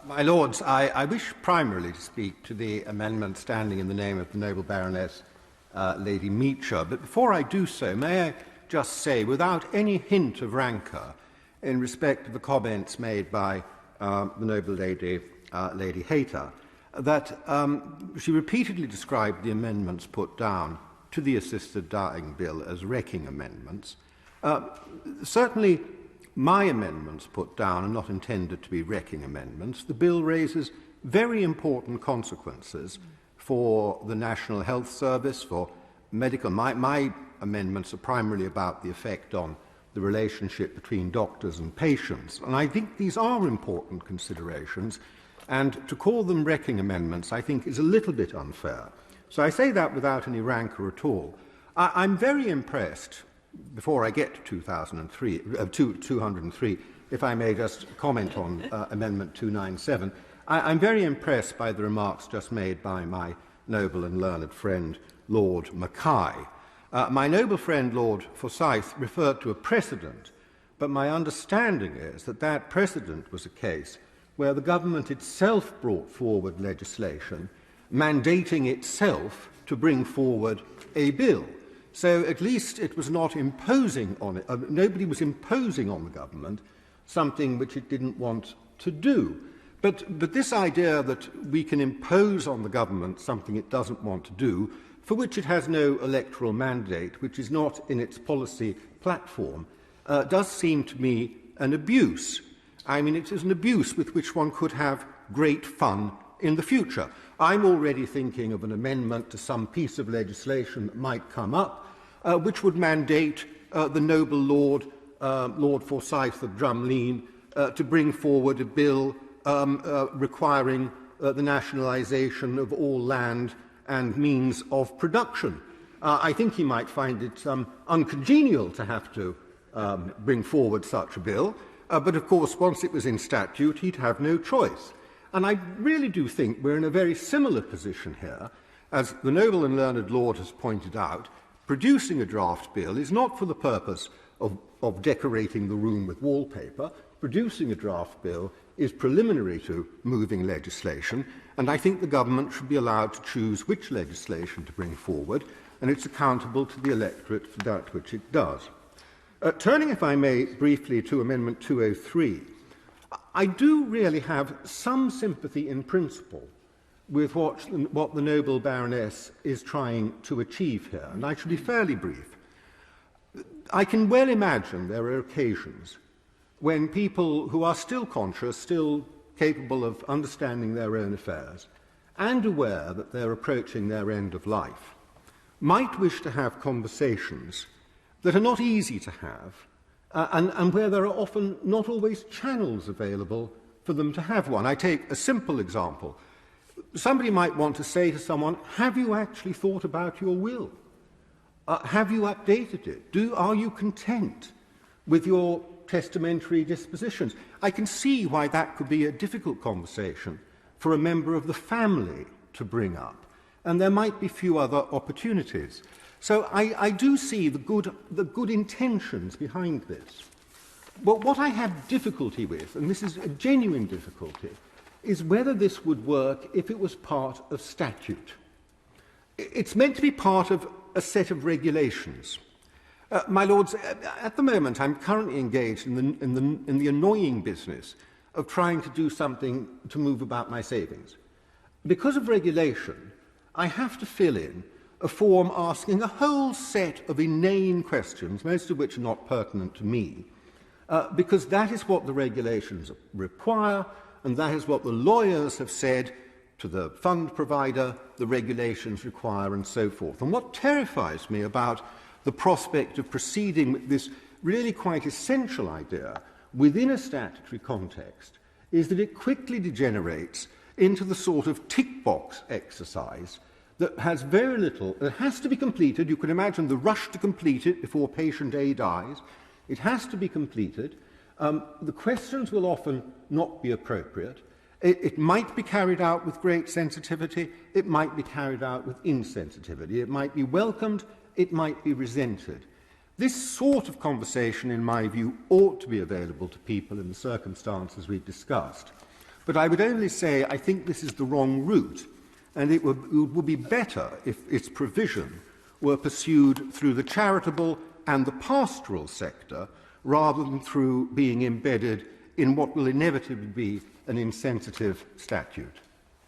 My Lords, I wish primarily to speak to the amendment standing in the name of the noble Baroness Lady Meacher, but before I do so, may I just say, without any hint of rancour, in respect of the comments made by the noble Lady Hayter, that she repeatedly described the amendments put down to the Assisted Dying Bill as wrecking amendments. Certainly, my amendments put down are not intended to be wrecking amendments. The bill raises very important consequences for the National Health Service, for medical. My amendments are primarily about the effect on the relationship between doctors and patients. And I think these are important considerations, and to call them wrecking amendments, I think, is a little bit unfair. So I say that without any rancour at all. I'm very impressed. Before I get to 203, if I may just comment on Amendment 297, I'm very impressed by the remarks just made by my noble and learned friend, Lord Mackay. My noble friend, Lord Forsyth, referred to a precedent, but my understanding is that that precedent was a case where the government itself brought forward legislation mandating itself to bring forward a bill. So at least it was not imposing on it, nobody was imposing on the government something which it didn't want to do. But this idea that we can impose on the government something it doesn't want to do, for which it has no electoral mandate, which is not in its policy platform, does seem to me an abuse. I mean, it is an abuse with which one could have great fun in the future. I'm already thinking of an amendment to some piece of legislation that might come up, which would mandate the noble Lord Forsyth of Drumlean to bring forward a bill requiring the nationalisation of all land and means of production. I think he might find it uncongenial to have to bring forward such a bill, but of course, once it was in statute, he'd have no choice. And I really do think we're in a very similar position here. As the noble and learned Lord has pointed out, producing a draft bill is not for the purpose of decorating the room with wallpaper. Producing a draft bill is preliminary to moving legislation, and I think the government should be allowed to choose which legislation to bring forward, and it's accountable to the electorate for that which it does. Turning, if I may, briefly to Amendment 203, I do really have some sympathy in principle with what the noble Baroness is trying to achieve here, and I shall be fairly brief. I can well imagine there are occasions when people who are still conscious, still capable of understanding their own affairs, and aware that they're approaching their end of life, might wish to have conversations that are not easy to have, and where there are often not always channels available for them to have one. I take a simple example. Somebody might want to say to someone, have you actually thought about your will? Have you updated it? Are you content with your testamentary dispositions? I can see why that could be a difficult conversation for a member of the family to bring up, and there might be few other opportunities. So I do see the good intentions behind this. But what I have difficulty with, and this is a genuine difficulty, is whether this would work if it was part of statute. It's meant to be part of a set of regulations. My Lords, at the moment I'm currently engaged in the annoying business of trying to do something to move about my savings. Because of regulation, I have to fill in a form asking a whole set of inane questions, most of which are not pertinent to me, because that is what the regulations require, and that is what the lawyers have said to the fund provider the regulations require, and so forth. And what terrifies me about the prospect of proceeding with this really quite essential idea within a statutory context is that it quickly degenerates into the sort of tick-box exercise that has very little. It has to be completed. You can imagine the rush to complete it before patient A dies. It has to be completed. The questions will often not be appropriate. It might be carried out with great sensitivity. It might be carried out with insensitivity. It might be welcomed. It might be resented. This sort of conversation, in my view, ought to be available to people in the circumstances we've discussed. But I would only say I think this is the wrong route, and it would be better if its provision were pursued through the charitable and the pastoral sector rather than through being embedded in what will inevitably be an insensitive statute.